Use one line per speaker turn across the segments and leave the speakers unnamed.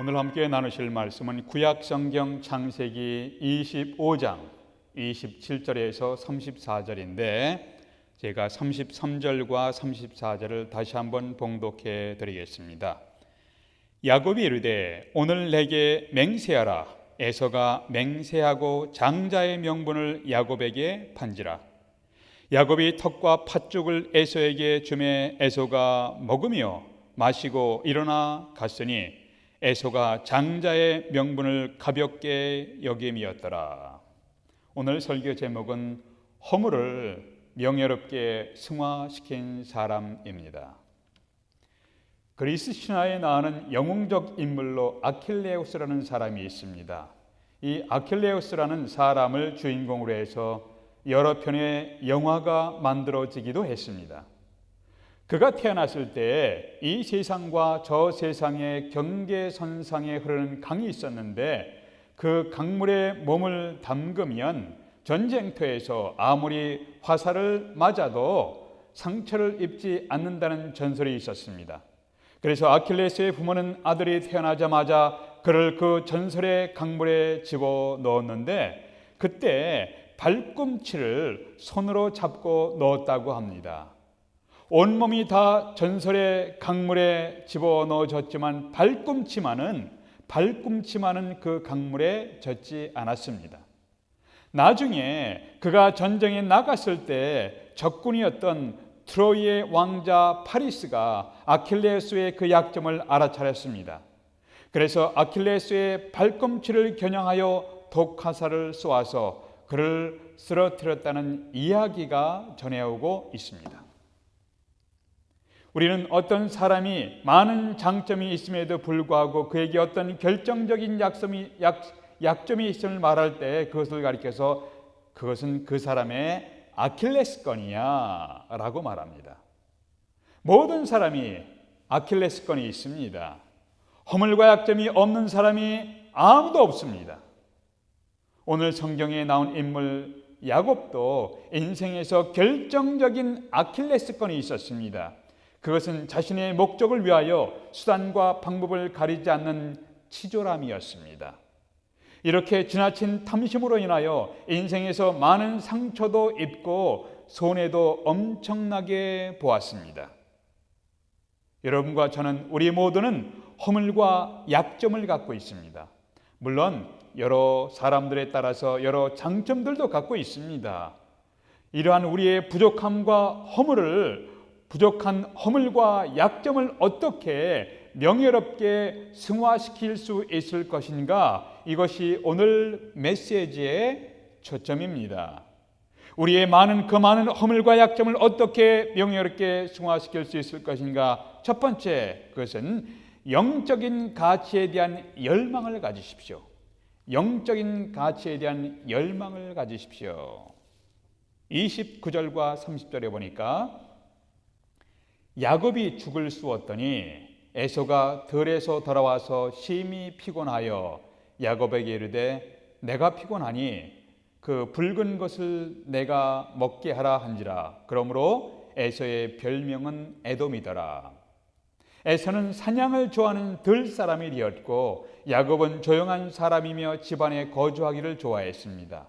오늘 함께 나누실 말씀은 구약성경 창세기 25장 27절에서 34절인데 제가 33절과 34절을 다시 한번 봉독해 드리겠습니다. 야곱이 이르되 오늘 내게 맹세하라. 에서가 맹세하고 장자의 명분을 야곱에게 판지라. 야곱이 턱과 팥죽을 에서에게 주매 에서가 먹으며 마시고 일어나 갔으니 에서가 장자의 명분을 가볍게 여김이었더라. 오늘 설교 제목은 허물을 명예롭게 승화시킨 사람입니다. 그리스 신화에 나오는 영웅적 인물로 아킬레우스라는 사람이 있습니다. 이 아킬레우스라는 사람을 주인공으로 해서 여러 편의 영화가 만들어지기도 했습니다. 그가 태어났을 때 이 세상과 저 세상의 경계선상에 흐르는 강이 있었는데 그 강물에 몸을 담그면 전쟁터에서 아무리 화살을 맞아도 상처를 입지 않는다는 전설이 있었습니다. 그래서 아킬레스의 부모는 아들이 태어나자마자 그를 그 전설의 강물에 집어넣었는데 그때 발꿈치를 손으로 잡고 넣었다고 합니다. 온몸이 다 전설의 강물에 집어넣어졌지만 발꿈치만은 그 강물에 젖지 않았습니다. 나중에 그가 전쟁에 나갔을 때 적군이었던 트로이의 왕자 파리스가 아킬레우스의 그 약점을 알아차렸습니다. 그래서 아킬레우스의 발꿈치를 겨냥하여 독화살을 쏘아서 그를 쓰러뜨렸다는 이야기가 전해오고 있습니다. 우리는 어떤 사람이 많은 장점이 있음에도 불구하고 그에게 어떤 결정적인 약점이 있음을 말할 때 그것을 가리켜서 그것은 그 사람의 아킬레스건이야 라고 말합니다. 모든 사람이 아킬레스건이 있습니다. 허물과 약점이 없는 사람이 아무도 없습니다. 오늘 성경에 나온 인물 야곱도 인생에서 결정적인 아킬레스건이 있었습니다. 그것은 자신의 목적을 위하여 수단과 방법을 가리지 않는 치졸함이었습니다. 이렇게 지나친 탐심으로 인하여 인생에서 많은 상처도 입고 손해도 엄청나게 보았습니다. 여러분과 저는 우리 모두는 허물과 약점을 갖고 있습니다. 물론 여러 사람들에 따라서 여러 장점들도 갖고 있습니다. 이러한 우리의 부족한 허물과 약점을 어떻게 명예롭게 승화시킬 수 있을 것인가? 이것이 오늘 메시지의 초점입니다. 우리의 많은 허물과 약점을 어떻게 명예롭게 승화시킬 수 있을 것인가? 첫 번째, 그것은 영적인 가치에 대한 열망을 가지십시오. 영적인 가치에 대한 열망을 가지십시오. 29절과 30절에 보니까 야곱이 죽을 쑤었더니 에서가 들에서 돌아와서 심히 피곤하여 야곱에게 이르되 내가 피곤하니 그 붉은 것을 내가 먹게 하라 한지라. 그러므로 에서의 별명은 에돔이더라. 에서는 사냥을 좋아하는 들사람이 되었고 야곱은 조용한 사람이며 집안에 거주하기를 좋아했습니다.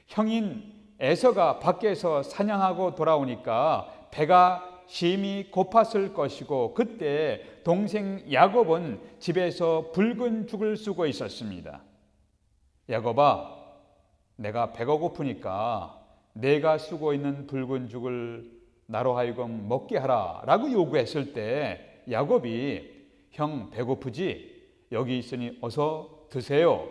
형인 에서가 밖에서 사냥하고 돌아오니까 배가 심히 고팠을 것이고 그때 동생 야곱은 집에서 붉은 죽을 쓰고 있었습니다. 야곱아, 내가 배가 고프니까 내가 쓰고 있는 붉은 죽을 나로 하여금 먹게 하라 라고 요구했을 때 야곱이 형 배고프지? 여기 있으니 어서 드세요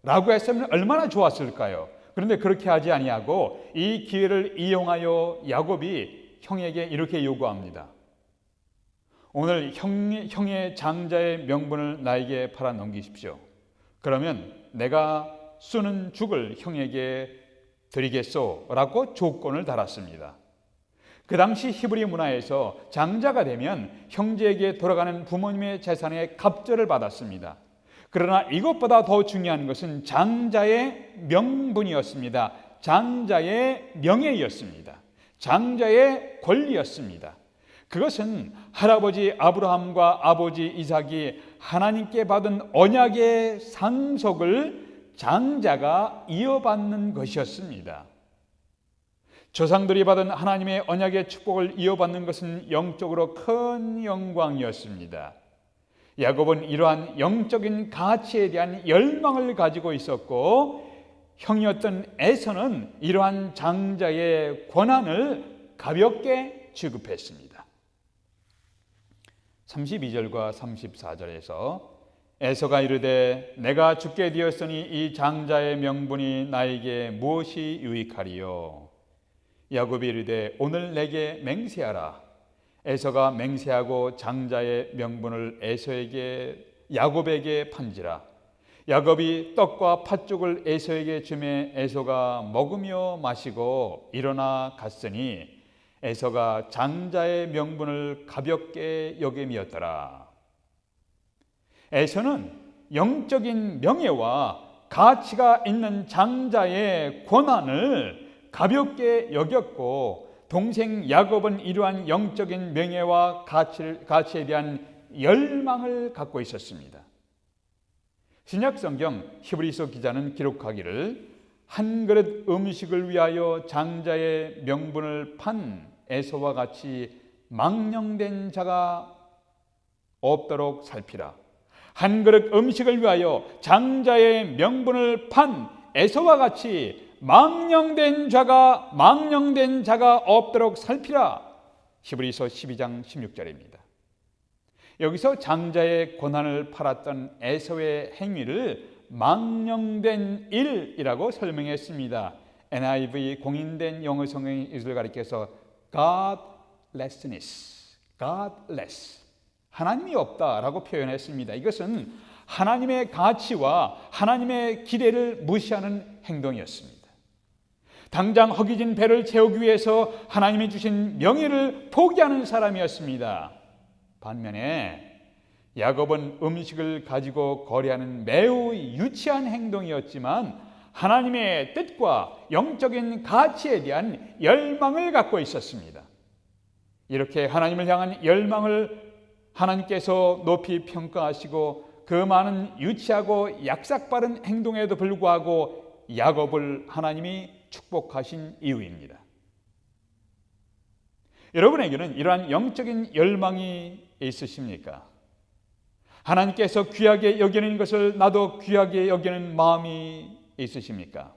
라고 했으면 얼마나 좋았을까요? 그런데 그렇게 하지 아니하고 이 기회를 이용하여 야곱이 형에게 이렇게 요구합니다. 오늘 형의 장자의 명분을 나에게 팔아 넘기십시오. 그러면 내가 쓰는 죽을 형에게 드리겠소 라고 조건을 달았습니다. 그 당시 히브리 문화에서 장자가 되면 형제에게 돌아가는 부모님의 재산의 갑절을 받았습니다. 그러나 이것보다 더 중요한 것은 장자의 명분이었습니다. 장자의 명예였습니다. 장자의 권리였습니다. 그것은 할아버지 아브라함과 아버지 이삭이 하나님께 받은 언약의 상속을 장자가 이어받는 것이었습니다. 조상들이 받은 하나님의 언약의 축복을 이어받는 것은 영적으로 큰 영광이었습니다. 야곱은 이러한 영적인 가치에 대한 열망을 가지고 있었고, 형이었던 에서는 이러한 장자의 권한을 가볍게 취급했습니다. 32절과 34절에서 에서가 이르되 내가 죽게 되었으니 이 장자의 명분이 나에게 무엇이 유익하리요? 야곱이 이르되 오늘 내게 맹세하라. 에서가 맹세하고 장자의 명분을 야곱에게 판지라. 야곱이 떡과 팥죽을 에서에게 주매 에서가 먹으며 마시고 일어나 갔으니 에서가 장자의 명분을 가볍게 여김이었더라. 에서는 영적인 명예와 가치가 있는 장자의 권한을 가볍게 여겼고, 동생 야곱은 이러한 영적인 명예와 가치에 대한 열망을 갖고 있었습니다. 신약성경 히브리서 기자는 기록하기를 한 그릇 음식을 위하여 장자의 명분을 판 에서와 같이 망령된 자가 없도록 살피라. 한 그릇 음식을 위하여 장자의 명분을 판 에서와 같이 망령된 자가 없도록 살피라. 히브리서 12장 16절입니다. 여기서 장자의 권한을 팔았던 에서의 행위를 망령된 일이라고 설명했습니다. NIV 공인된 영어 성경이 이것을 가리켜서 godlessness, 하나님이 없다라고 표현했습니다. 이것은 하나님의 가치와 하나님의 기대를 무시하는 행동이었습니다. 당장 허기진 배를 채우기 위해서 하나님이 주신 명예를 포기하는 사람이었습니다. 반면에 야곱은 음식을 가지고 거래하는 매우 유치한 행동이었지만 하나님의 뜻과 영적인 가치에 대한 열망을 갖고 있었습니다. 이렇게 하나님을 향한 열망을 하나님께서 높이 평가하시고 그 많은 유치하고 약삭빠른 행동에도 불구하고 야곱을 하나님이 축복하신 이유입니다. 여러분에게는 이러한 영적인 열망이 있으십니까? 하나님께서 귀하게 여기는 것을 나도 귀하게 여기는 마음이 있으십니까?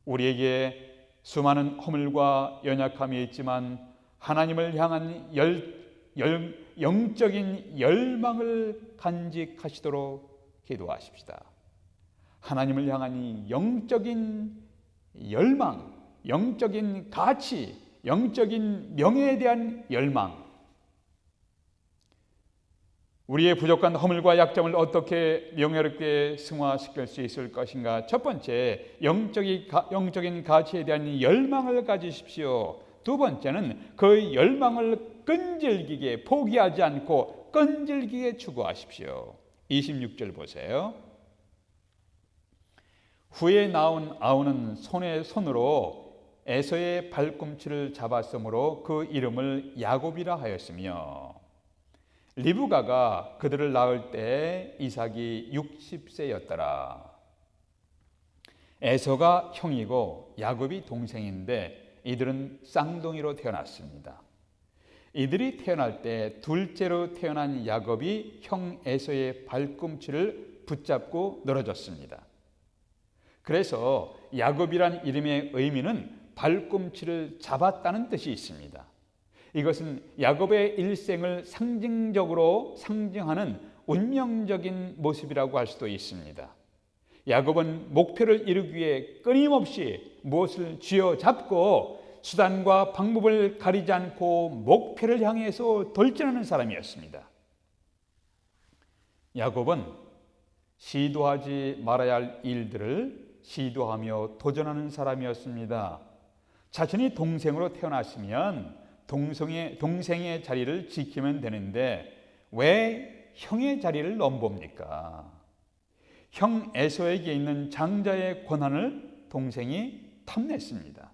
우리에게 수많은 허물과 연약함이 있지만 하나님을 향한 영적인 열망을 간직하시도록 기도하십시다. 하나님을 향한 이 영적인 열망, 영적인 가치, 영적인 명예에 대한 열망, 우리의 부족한 허물과 약점을 어떻게 명예롭게 승화시킬 수 있을 것인가? 첫 번째, 영적인 가치에 대한 열망을 가지십시오. 두 번째는 그 열망을 끈질기게 포기하지 않고 끈질기게 추구하십시오. 26절 보세요. 후에 나온 아우는 손으로 에서의 발꿈치를 잡았으므로 그 이름을 야곱이라 하였으며, 리브가가 그들을 낳을 때 이삭이 60세였더라. 에서가 형이고 야곱이 동생인데 이들은 쌍둥이로 태어났습니다. 이들이 태어날 때 둘째로 태어난 야곱이 형 에서의 발꿈치를 붙잡고 늘어졌습니다. 그래서 야곱이란 이름의 의미는 발꿈치를 잡았다는 뜻이 있습니다. 이것은 야곱의 일생을 상징하는 운명적인 모습이라고 할 수도 있습니다. 야곱은 목표를 이루기 위해 끊임없이 무엇을 쥐어잡고 수단과 방법을 가리지 않고 목표를 향해서 돌진하는 사람이었습니다. 야곱은 시도하지 말아야 할 일들을 시도하며 도전하는 사람이었습니다. 자신이 동생으로 태어났으면 동생의 자리를 지키면 되는데 왜 형의 자리를 넘봅니까? 형 에서에게 있는 장자의 권한을 동생이 탐냈습니다.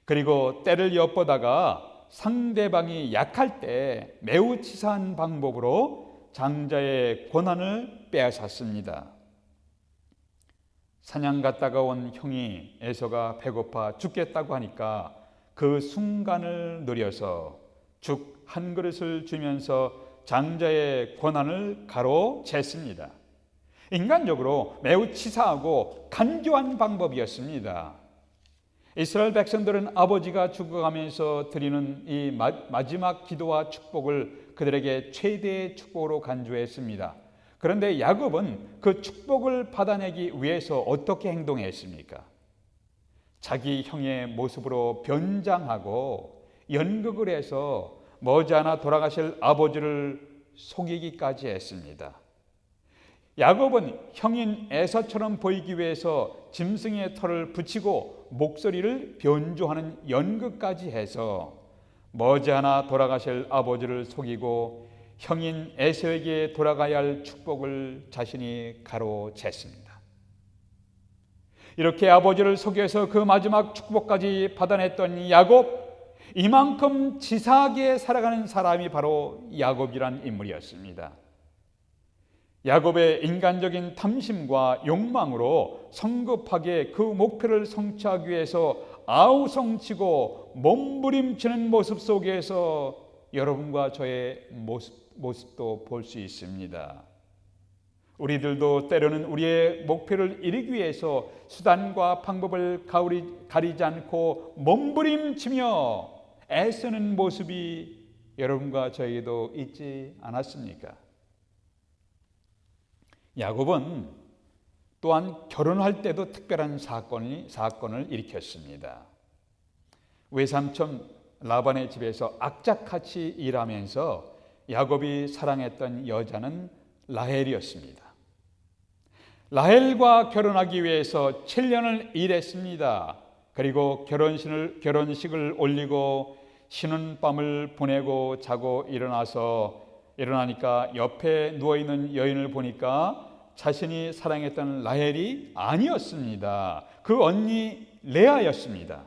그리고 때를 엿보다가 상대방이 약할 때 매우 치사한 방법으로 장자의 권한을 빼앗았습니다. 사냥 갔다가 온 형이 에서가 배고파 죽겠다고 하니까 그 순간을 노려서 죽 한 그릇을 주면서 장자의 권한을 가로챘습니다. 인간적으로 매우 치사하고 간교한 방법이었습니다. 이스라엘 백성들은 아버지가 죽어가면서 드리는 이 마지막 기도와 축복을 그들에게 최대의 축복으로 간주했습니다. 그런데 야곱은 그 축복을 받아내기 위해서 어떻게 행동했습니까? 자기 형의 모습으로 변장하고 연극을 해서 머지않아 돌아가실 아버지를 속이기까지 했습니다. 야곱은 형인 에서처럼 보이기 위해서 짐승의 털을 붙이고 목소리를 변조하는 연극까지 해서 머지않아 돌아가실 아버지를 속이고 형인 에서에게 돌아가야 할 축복을 자신이 가로챘습니다. 이렇게 아버지를 속여서 그 마지막 축복까지 받아냈던 야곱, 이만큼 치사하게 살아가는 사람이 바로 야곱이란 인물이었습니다. 야곱의 인간적인 탐심과 욕망으로 성급하게 그 목표를 성취하기 위해서 아우성치고 몸부림치는 모습 속에서 여러분과 저의 모습도 볼 수 있습니다. 우리들도 때로는 우리의 목표를 이루기 위해서 수단과 방법을 가리지 않고 몸부림치며 애쓰는 모습이 여러분과 저에게도 있지 않았습니까? 야곱은 또한 결혼할 때도 특별한 사건을 일으켰습니다. 외삼촌 라반의 집에서 악착같이 일하면서 야곱이 사랑했던 여자는 라헬이었습니다. 라헬과 결혼하기 위해서 7년을 일했습니다. 그리고 결혼식을 올리고 쉬는 밤을 보내고 자고 일어나니까 옆에 누워있는 여인을 보니까 자신이 사랑했던 라헬이 아니었습니다. 그 언니 레아였습니다.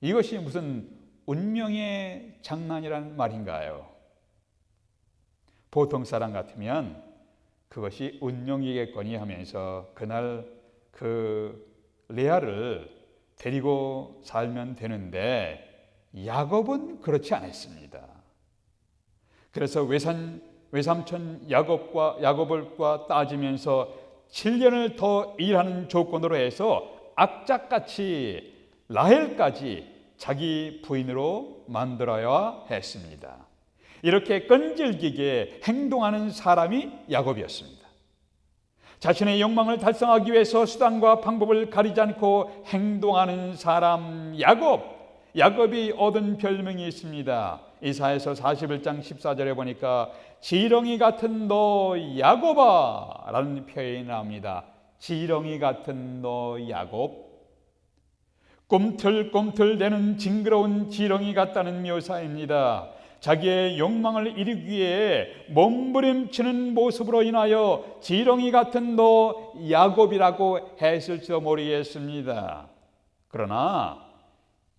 이것이 무슨 운명의 장난이란 말인가요? 보통 사람 같으면 그것이 운명이겠거니 하면서 그날 그 레아를 데리고 살면 되는데 야곱은 그렇지 않았습니다. 그래서 외삼촌 야곱과 따지면서 7년을 더 일하는 조건으로 해서 악착같이 라헬까지 자기 부인으로 만들어야 했습니다. 이렇게 끈질기게 행동하는 사람이 야곱이었습니다. 자신의 욕망을 달성하기 위해서 수단과 방법을 가리지 않고 행동하는 사람 야곱이 얻은 별명이 있습니다. 이사야서 41장 14절에 보니까 지렁이 같은 너 야곱아 라는 표현이 나옵니다. 지렁이 같은 너 야곱, 꿈틀꿈틀대는 징그러운 지렁이 같다는 묘사입니다. 자기의 욕망을 이루기 위해 몸부림치는 모습으로 인하여 지렁이 같은 너 야곱이라고 했을지도 모르겠습니다. 그러나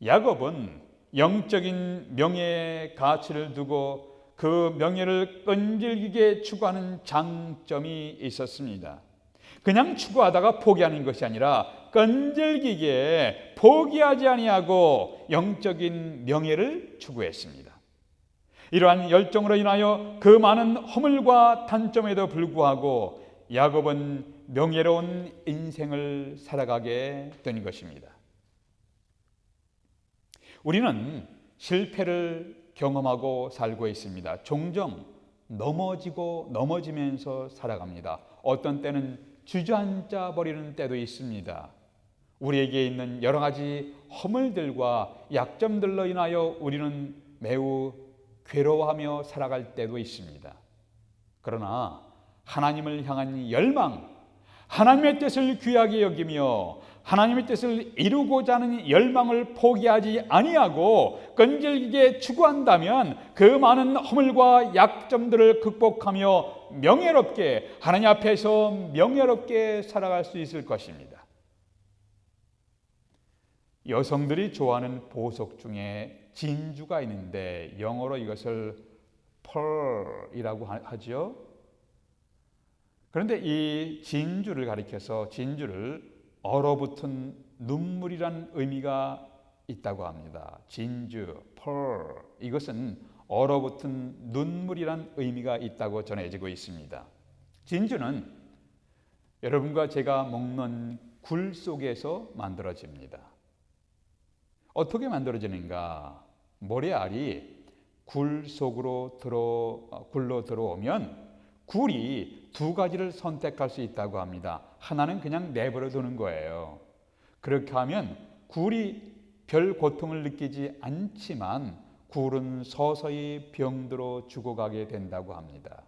야곱은 영적인 명예의 가치를 두고 그 명예를 끈질기게 추구하는 장점이 있었습니다. 그냥 추구하다가 포기하는 것이 아니라 끈질기게 포기하지 아니하고 영적인 명예를 추구했습니다. 이러한 열정으로 인하여 그 많은 허물과 단점에도 불구하고 야곱은 명예로운 인생을 살아가게 된 것입니다. 우리는 실패를 경험하고 살고 있습니다. 종종 넘어지면서 살아갑니다. 어떤 때는 주저앉아 버리는 때도 있습니다. 우리에게 있는 여러 가지 허물들과 약점들로 인하여 우리는 매우 괴로워하며 살아갈 때도 있습니다. 그러나 하나님을 향한 열망, 하나님의 뜻을 귀하게 여기며 하나님의 뜻을 이루고자 하는 열망을 포기하지 아니하고 끈질기게 추구한다면 그 많은 허물과 약점들을 극복하며 명예롭게 하나님 앞에서 명예롭게 살아갈 수 있을 것입니다. 여성들이 좋아하는 보석 중에 진주가 있는데 영어로 이것을 pearl이라고 하죠. 그런데 이 진주를 가리켜서 진주를 얼어붙은 눈물이란 의미가 있다고 합니다. 진주, pearl, 이것은 얼어붙은 눈물이란 의미가 있다고 전해지고 있습니다. 진주는 여러분과 제가 먹는 굴 속에서 만들어집니다. 어떻게 만들어지는가? 모래알이 굴 속으로 굴로 들어오면 굴이 두 가지를 선택할 수 있다고 합니다. 하나는 그냥 내버려 두는 거예요. 그렇게 하면 굴이 별 고통을 느끼지 않지만 굴은 서서히 병들어 죽어가게 된다고 합니다.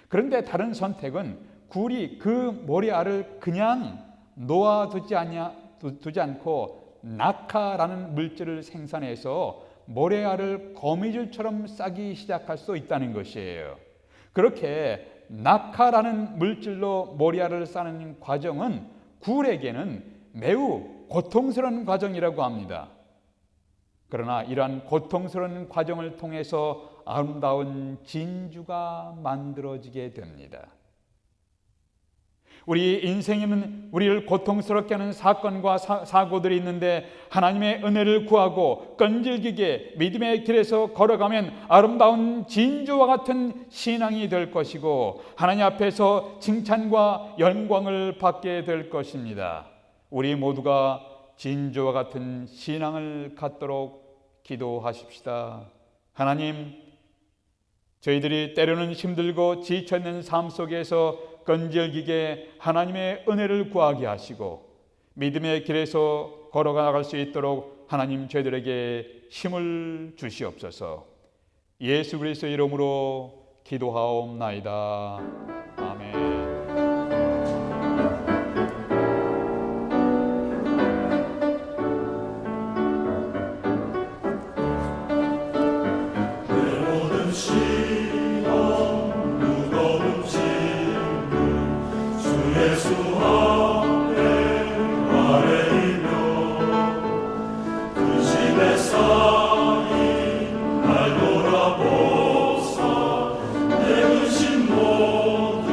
그런데 다른 선택은 굴이 그 모래알을 그냥 놓아두지 않고 낙하라는 물질을 생산해서 모래알을 거미줄처럼 싸기 시작할 수 있다는 것이에요. 그렇게 낙하라는 물질로 모래알을 싸는 과정은 굴에게는 매우 고통스러운 과정이라고 합니다. 그러나 이러한 고통스러운 과정을 통해서 아름다운 진주가 만들어지게 됩니다. 우리 인생에는 우리를 고통스럽게 하는 사건과 사고들이 있는데 하나님의 은혜를 구하고 끈질기게 믿음의 길에서 걸어가면 아름다운 진주와 같은 신앙이 될 것이고 하나님 앞에서 칭찬과 영광을 받게 될 것입니다. 우리 모두가 진주와 같은 신앙을 갖도록 기도하십시다. 하나님, 저희들이 때로는 힘들고 지쳐있는 삶 속에서 끈질기게 하나님의 은혜를 구하게 하시고 믿음의 길에서 걸어나갈 수 있도록 하나님 저희들에게 힘을 주시옵소서. 예수 그리스도의 이름으로 기도하옵나이다. 아멘.
날 돌아보사 내 근심 모두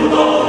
주도